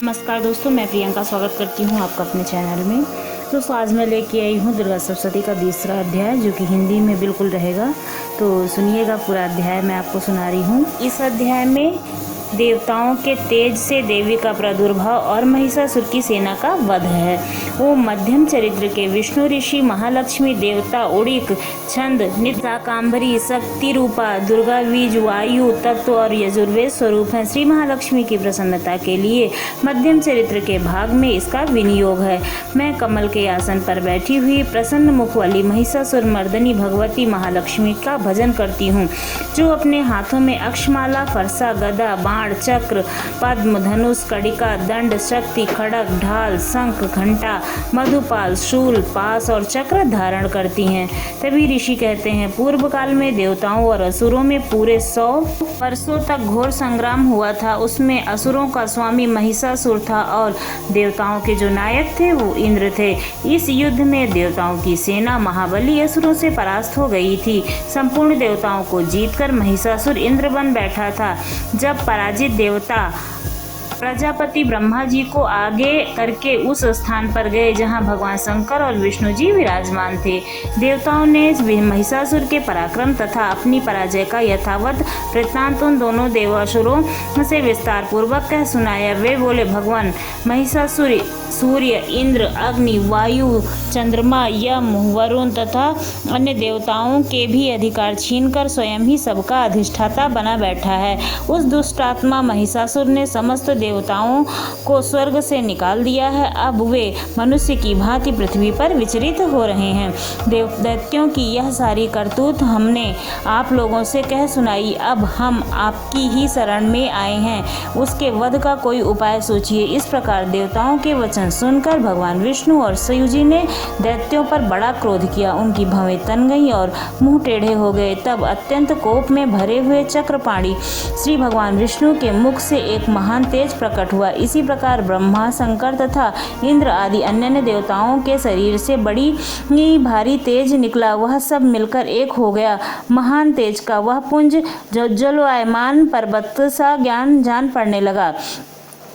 नमस्कार दोस्तों, मैं प्रियंका स्वागत करती हूँ आपका अपने चैनल में। दोस्तों, आज मैं लेके आई हूँ दुर्गा सप्तशती का तीसरा अध्याय, जो कि हिंदी में बिल्कुल रहेगा। तो सुनिएगा, पूरा अध्याय मैं आपको सुना रही हूँ। इस अध्याय में देवताओं के तेज से देवी का प्रादुर्भाव और महिषासुर की सेना का वध है। वो मध्यम चरित्र के विष्णु ऋषि, महालक्ष्मी देवता, उड़िक, छंद, निशाकांबरी, शक्ति रूपा, दुर्गा, बीज, वायु तत्व और यजुर्वेद स्वरूप हैं। श्री महालक्ष्मी की प्रसन्नता के लिए मध्यम चरित्र के भाग में इसका विनियोग है। मैं कमल के आसन पर बैठी हुई प्रसन्न मुख वाली महिषासुर मर्दनी भगवती महालक्ष्मी का भजन करती हूँ, जो अपने हाथों में अक्षमाला, फरसा, गदा, बाण, चक्र, पद्म, धनुष, कड़िका, दंड, शक्ति, खड़ग, ढाल, शंख, घंटा, मधुपाल, शूल, पास और चक्र धारण करती हैं। तभी ऋषि कहते हैं, पूर्व काल में देवताओं और असुरों में पूरे 100 वर्षों तक घोर संग्राम हुआ था। उसमें असुरों का स्वामी महिषासुर था और देवताओं के जो नायक थे वो इंद्र थे। इस युद्ध में देवताओं की सेना महाबली असुरों से परास्त हो गई थी। संपूर्ण देवताओं को जीतकर महिषासुर इंद्र बन बैठा था। जब पराजित देवता प्रजापति ब्रह्मा जी को आगे करके उस स्थान पर गए जहां भगवान शंकर और विष्णु जी विराजमान थे। देवताओं ने महिषासुर के पराक्रम तथा अपनी पराजय का यथावत वृत्तांत उन दोनों देवासुरों से विस्तार पूर्वक कह सुनाया। वे बोले, भगवान महिषासुर सूर्य, इंद्र, अग्नि, वायु, चंद्रमा, यम, वरुण तथा अन्य देवताओं के भी अधिकार छीनकर स्वयं ही सबका अधिष्ठाता बना बैठा है। उस दुष्टात्मा महिषासुर ने समस्त देवताओं को स्वर्ग से निकाल दिया है। अब वे मनुष्य की भांति पृथ्वी पर विचरित हो रहे हैं। दैत्यों की यह सारी करतूत हमने आप लोगों से कह सुनाई। अब हम आपकी ही शरण में आए हैं, उसके वध का कोई उपाय सोचिए। इस प्रकार देवताओं के वचन सुनकर भगवान विष्णु और शिव जी ने दैत्यों पर बड़ा क्रोध किया। उनकी भवें तन गईं और मुंह टेढ़े हो गए। तब अत्यंत कोप में भरे हुए चक्रपाणी श्री भगवान विष्णु के मुख से एक महान तेज प्रकट हुआ। इसी प्रकार ब्रह्मा, शंकर तथा इंद्र आदि अन्य देवताओं के शरीर से बड़ी भारी तेज निकला। वह सब मिलकर एक हो गया। महान तेज का वह पुंज ज्वलयमान पर्वत सा जान पड़ने लगा।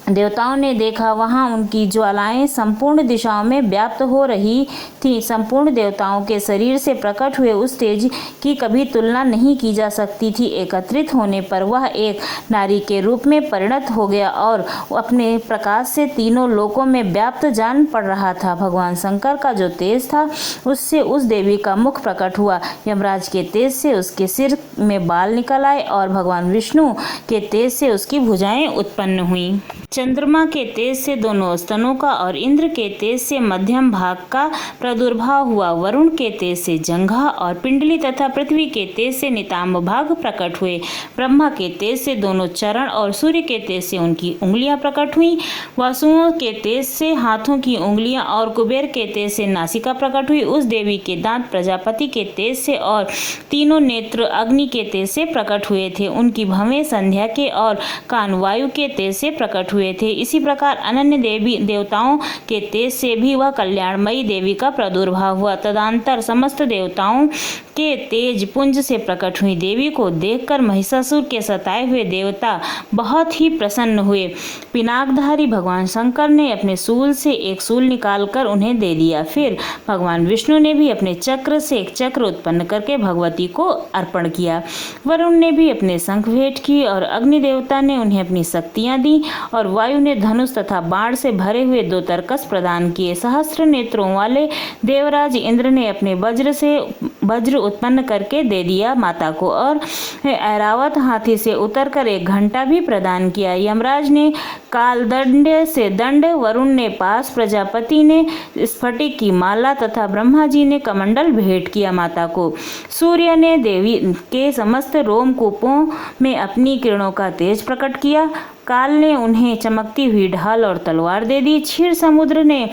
देवताओं ने देखा, वहां उनकी ज्वालाएं संपूर्ण दिशाओं में व्याप्त हो रही थी। संपूर्ण देवताओं के शरीर से प्रकट हुए उस तेज की कभी तुलना नहीं की जा सकती थी। एकत्रित होने पर वह एक नारी के रूप में परिणत हो गया और अपने प्रकाश से तीनों लोकों में व्याप्त जान पड़ रहा था। भगवान शंकर का जो तेज था, उससे उस देवी का मुख प्रकट हुआ। यमराज के तेज से उसके सिर में बाल निकल आए और भगवान विष्णु के तेज से उसकी भुजाएं उत्पन्न हुई। चंद्रमा के तेज से दोनों स्तनों का और इंद्र के तेज से मध्यम भाग का प्रादुर्भाव हुआ। वरुण के तेज से जंघा और पिंडली तथा पृथ्वी के तेज से नितंब भाग प्रकट हुए। ब्रह्मा के तेज से दोनों चरण और सूर्य के तेज से उनकी उंगलियां प्रकट हुई। वासुओं के तेज से हाथों की उंगलियां और कुबेर के तेज से नासिका प्रकट हुई। उस देवी के दांत प्रजापति के तेज से और तीनों नेत्र अग्नि के तेज से प्रकट हुए थे। उनकी भवें संध्या के और कान वायु के तेज से प्रकट हुए थे। इसी प्रकार अनन्य देवी देवताओं के तेज से भी वह कल्याणमयी देवी का प्रादुर्भाव हुआ। तदंतर समस्त देवताओं के तेज पुंज से प्रकट हुई देवी को देखकर महिषासुर के सताए हुए देवता बहुत ही प्रसन्न हुए। पिनाकधारी भगवान शंकर ने अपने शूल से एक शूल निकालकर उन्हें दे दिया। फिर भगवान विष्णु ने भी अपने चक्र से एक चक्र उत्पन्न करके भगवती को अर्पण किया। वरुण ने भी अपने शंख भेंट की और अग्नि देवता ने उन्हें अपनी शक्तियां दी और वायु ने धनुष तथा बाण से भरे हुए 2 तरकस प्रदान किए। सहस्त्र नेत्रों वाले देवराज इंद्र ने अपने वज्र उत्पन्न करके दे दिया माता को और ऐरावत हाथी से उतरकर एक घंटा भी प्रदान किया। यमराज ने कालदंड से दंड, वरुण ने पास, प्रजापति ने स्फटिक की माला तथा ब्रह्मा जी ने कमंडल भेंट किया माता को। सूर्य ने देवी के समस्त रोमकूपों में अपनी किरणों का तेज प्रकट किया। काल ने उन्हें चमकती हुई ढाल और तलवार दे दी। क्षीर समुद्र ने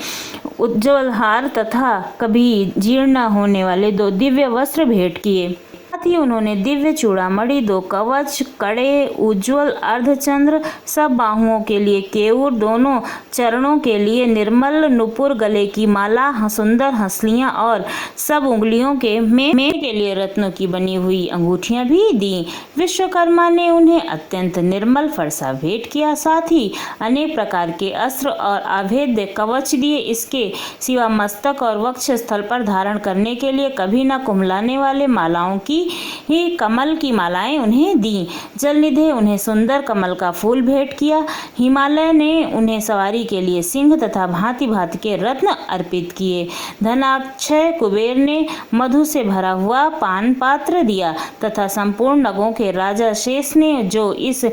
उज्ज्वल हार तथा कभी जीर्ण न होने वाले 2 दिव्य वस्त्र भेंट किए। ही उन्होंने दिव्य चूड़ामणि, 2 कवच, कड़े, उज्ज्वल अर्धचंद्र, सब बाहुओं के लिए केयूर, दोनों चरणों के लिए निर्मल नुपुर, गले की माला, सुंदर हंसलियां और सब उंगलियों के में के लिए रत्नों की बनी हुई अंगूठियां भी दी। विश्वकर्मा ने उन्हें अत्यंत निर्मल फरसा भेंट किया, साथ ही अनेक प्रकार के अस्त्र और अभेद्य कवच दिए। इसके सिवा मस्तक और वक्ष स्थल पर धारण करने के लिए कभी न कुम्हलाने वाले मालाओं की ही कमल की मालाएं उन्हें दी। जलनिधि उन्हें सुंदर कमल का फूल भेंट किया। हिमालय ने उन्हें सवारी के लिए सिंह तथा भांति भांति के रत्न अर्पित किए। धनाक्षय कुबेर ने मधु से भरा हुआ पान पात्र दिया तथा संपूर्ण नगों के राजा शेष ने, जो इस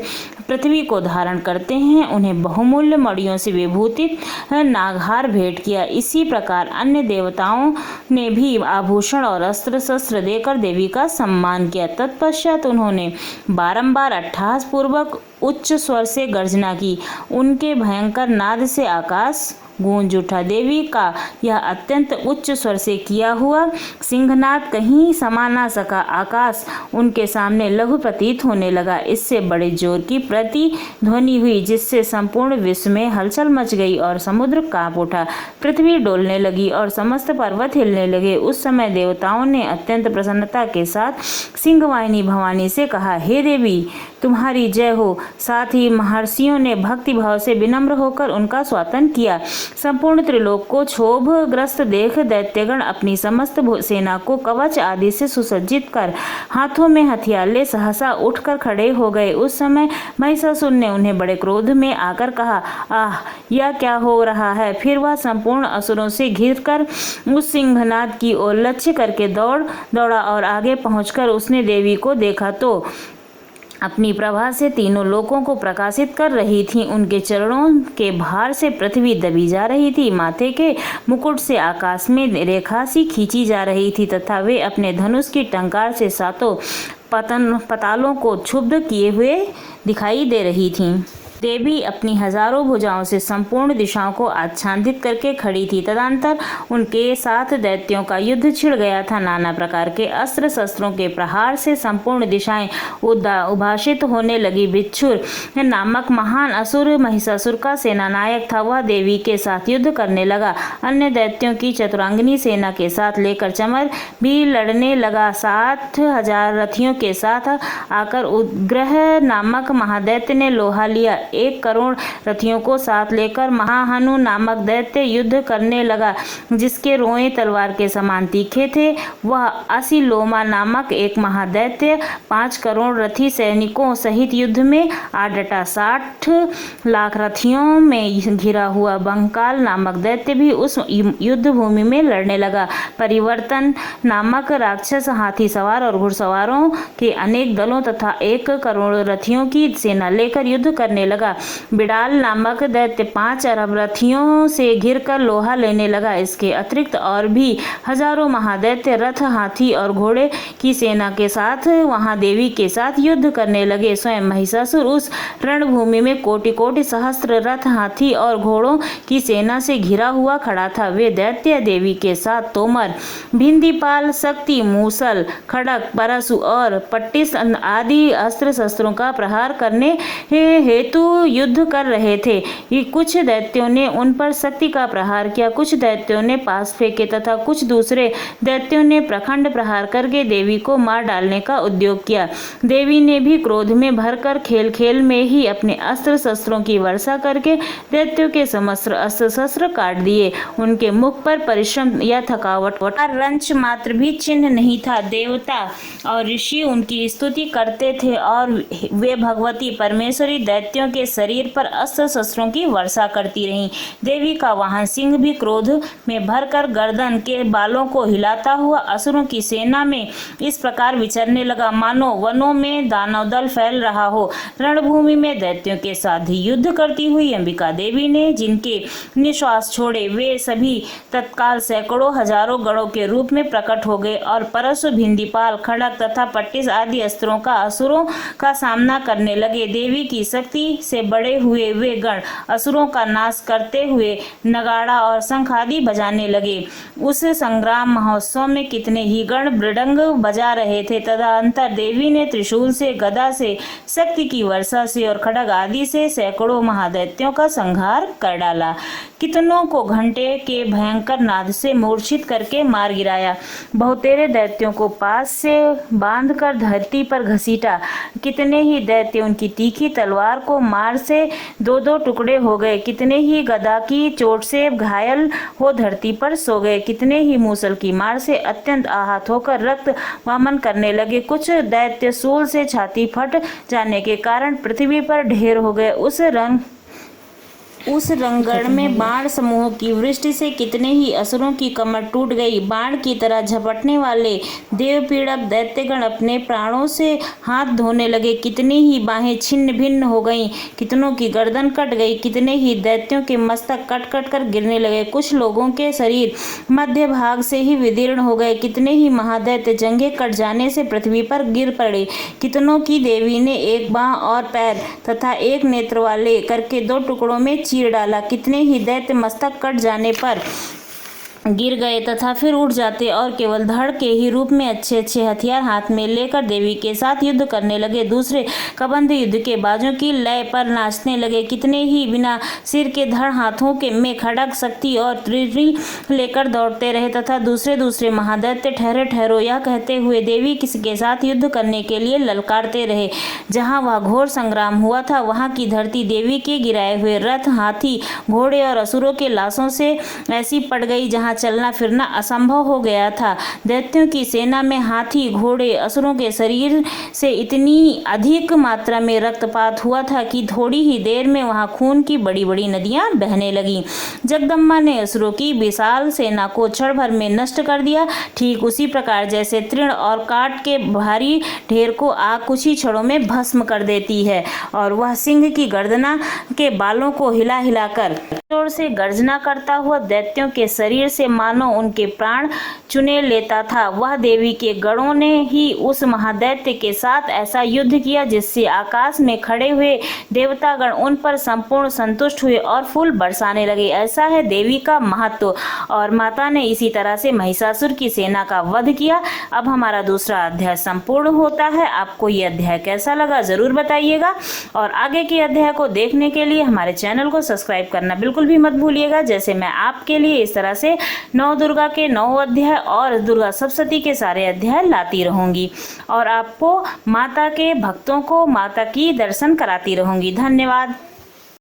पृथ्वी को धारण करते हैं, उन्हें बहुमूल्य मणियों से विभूषित नागहार भेंट किया। इसी प्रकार अन्य देवताओं ने भी आभूषण और अस्त्र शस्त्र देकर देवी का सम्मान किया। तत्पश्चात उन्होंने बारंबार अट्टहास पूर्वक उच्च स्वर से गर्जना की। उनके भयंकर नाद से आकाश गूंज उठा। देवी का यह अत्यंत उच्च स्वर से किया हुआ सिंहनाद कहीं समा ना सका। आकाश उनके सामने लघु प्रतीत होने लगा। इससे बड़े जोर की प्रतिध्वनि हुई, जिससे संपूर्ण विश्व में हलचल मच गई और समुद्र कांप उठा। पृथ्वी डोलने लगी और समस्त पर्वत हिलने लगे। उस समय देवताओं ने अत्यंत प्रसन्नता के साथ सिंहवाहिनी भवानी से कहा, हे देवी, तुम्हारी जय हो। साथ ही महर्षियों ने भक्ति भाव से विनम्र होकर उनका स्वागत किया। संपूर्ण त्रिलोक को क्षोभग्रस्त देख दैत्यगण अपनी समस्त सेना को कवच आदि से सुसज्जित कर हाथों में हथियार ले सहसा उठकर खड़े हो गए। उस समय महिषासुर ने उन्हें बड़े क्रोध में आकर कहा, आह, यह क्या हो रहा है। फिर वह संपूर्ण असुरों से घिरकर उस सिंहनाद की ओर लक्ष्य करके दौड़ा और आगे पहुंचकर उसने देवी को देखा तो अपनी प्रभा से तीनों लोकों को प्रकाशित कर रही थी। उनके चरणों के भार से पृथ्वी दबी जा रही थी। माथे के मुकुट से आकाश में रेखा सी खींची जा रही थी तथा वे अपने धनुष की टंकार से सातों पतालों को क्षुब्ध किए हुए दिखाई दे रही थीं। देवी अपनी हजारों भुजाओं से संपूर्ण दिशाओं को आच्छादित करके खड़ी थी। तदंतर उनके साथ दैत्यों का युद्ध छिड़ गया था। नाना प्रकार के अस्त्र शस्त्रों के प्रहार से संपूर्ण दिशाएं उद्भाषित होने लगी। बिच्छुर नामक महान असुर महिषासुर का सेनानायक था। वह देवी के साथ युद्ध करने लगा। अन्य दैत्यों की चतुरांगिनी सेना के साथ लेकर चमर भी लड़ने लगा। 60,000 रथियों के साथ आकर उग्रह नामक महादैत्य ने लोहा लिया। 1 करोड़ रथियों को साथ लेकर महाहनु नामक दैत्य युद्ध करने लगा, जिसके रोएं तलवार के समान तीखे थे। वह असिलोमा नामक एक महादैत्य 5 करोड़ रथी सैनिकों सहित युद्ध में आ डटा। 60 लाख रथियों में घिरा हुआ बंकाल नामक दैत्य भी उस युद्ध भूमि में लड़ने लगा। परिवर्तन नामक राक्षस हाथी सवार और घुड़सवारों के अनेक दलों तथा 1 करोड़ रथियों की सेना लेकर युद्ध करने लगा। बिडाल नामक दैत्य 5 अरब रथियों से घिरकर लोहा लेने लगा। इसके अतिरिक्त और भी हजारों महादैत्य रथ, हाथी और घोड़े की सेना के साथ वहां देवी के साथ युद्ध करने लगे। स्वयं महिषासुर उस रणभूमि में कोटि कोटि सहस्त्र रथ, हाथी और घोड़ों की सेना से घिरा हुआ खड़ा था। वे दैत्य देवी के साथ तोमर, भिंदीपाल, शक्ति, मूसल, खड़ग, परशु और पट्टिस आदि अस्त्र शस्त्रों का प्रहार करने हेतु युद्ध कर रहे थे। कुछ दैत्यों ने उन पर शक्ति का प्रहार किया, कुछ दैत्यों ने पास फेंके तथा कुछ दूसरे दैत्यों ने प्रखंड प्रहार करके देवी को मार डालने का उद्योग किया। देवी ने भी क्रोध में भरकर खेल खेल में ही अपने अस्त्र शस्त्रों की वर्षा करके दैत्यों के समस्त अस्त्र शस्त्र काट दिए। उनके मुख पर परिश्रम या थकावट रंच मात्र भी चिन्ह नहीं था। देवता और ऋषि उनकी स्तुति करते थे और वे भगवती परमेश्वरी दैत्यों के शरीर पर अस्त्र शस्त्रों की वर्षा करती रहीं। देवी का वाहन सिंह भी क्रोध में भरकर गर्दन के बालों को हिलाता हुआ असुरों की सेना में इस प्रकार विचरने लगा, मानो वनों में दानव दल फैल रहा हो। रणभूमि में दैत्यों के साथ ही युद्ध करती हुई अंबिका देवी ने जिनके निश्वास छोड़े, वे सभी तत्काल सैकड़ों हजारों गणों के रूप में प्रकट हो गए और परशु, भिंदीपाल, खड़ग तथा पट्टिस आदि अस्त्रों का असुरों का सामना करने लगे। देवी की शक्ति से बड़े हुए वे गण असुरों का नाश करते हुए नगाड़ा और शंख आदि बजाने लगे। उस संग्राम महोत्सव में कितने ही गण मृदंग बजा रहे थे। तदनंतर देवी ने त्रिशूल से, गदा से, शक्ति की वर्षा से और खड्ग आदि से सैकड़ों महादैत्यों का संहार कर डाला। कितनों को घंटे के भयंकर नाद से मूर्छित करके मार गिराया। बहुतेरे दैत्यों को पास से बांधकर धरती पर घसीटा। कितने ही दैत्य उनकी तीखी तलवार को मार से दो दो टुकड़े हो गए। कितने ही गदा की चोट से घायल हो धरती पर सो गए। कितने ही मूसल की मार से अत्यंत आहत होकर रक्त वमन करने लगे। कुछ दैत्य सूल से छाती फट जाने के कारण पृथ्वी पर ढेर हो गए। उस रंगगढ़ में बाण समूह की वृष्टि से कितने ही असुरों की कमर टूट गई। बाण की तरह झपटने वाले देवपीड़क दैत्यगण अपने प्राणों से हाथ धोने लगे। कितनी ही बाहें छिन्न भिन्न हो गईं। कितनों की गर्दन कट गई। कितने ही दैत्यों के मस्तक कट कट कर गिरने लगे। कुछ लोगों के शरीर मध्य भाग से ही विदीर्ण हो गए। कितने ही महादैत्य जंघे कट जाने से पृथ्वी पर गिर पड़े। कितनों की देवी ने एक बांह और पैर तथा एक नेत्र वाले करके दो टुकड़ों में चीर डाला। कितने ही दैत्य मस्तक कट जाने पर गिर गए तथा फिर उठ जाते और केवल धड़ के ही रूप में अच्छे अच्छे हथियार हाथ में लेकर देवी के साथ युद्ध करने लगे। दूसरे कबंध युद्ध के बाजों की लय पर नाचने लगे। कितने ही बिना सिर के धड़ हाथों के में खड्ग, शक्ति और त्रिरी लेकर दौड़ते रहे तथा दूसरे दूसरे महादैत्य ठहरे ठहरो यह कहते हुए देवी के साथ युद्ध करने के लिए ललकारते रहे। जहाँ वह घोर संग्राम हुआ था वहाँ की धरती देवी के गिराए हुए रथ, हाथी, घोड़े और असुरों के लाशों से ऐसी पड़ गई जहाँ चलना फिरना असंभव हो गया था। दैत्यों की सेना में हाथी, घोड़े, असुरों के शरीर से इतनी अधिक मात्रा में रक्तपात हुआ था कि थोड़ी ही देर में वहां खून की बड़ी बड़ी नदियां बहने लगी। जगदम्बा ने असुरों की विशाल सेना को क्षण भर में नष्ट कर दिया। ठीक उसी प्रकार जैसे तृण और काट के भारी ढेर को आग कुछ ही क्षणों में भस्म कर देती है और वह सिंह की गर्दना के बालों को हिला हिलाकर जोर से गर्जना करता हुआ दैत्यों के शरीर से मानो उनके प्राण चुने लेता था। वह देवी के गणों ने ही उस महादैत्य के साथ ऐसा युद्ध किया जिससे आकाश में खड़े हुए देवतागण उन पर संपूर्ण संतुष्ट हुए और फूल बरसाने लगे। ऐसा है देवी का महत्व। और माता ने इसी तरह से महिषासुर की सेना का वध किया। अब हमारा दूसरा अध्याय संपूर्ण होता है। आपको यह अध्याय कैसा लगा जरूर बताइएगा और आगे के अध्याय को देखने के लिए हमारे चैनल को सब्सक्राइब करना बिल्कुल भी मत भूलिएगा। जैसे मैं आपके लिए इस तरह से 9 दुर्गा के 9 अध्याय और दुर्गा सप्तशती के सारे अध्याय लाती रहूंगी और आपको माता के भक्तों को माता की दर्शन कराती रहूंगी। धन्यवाद।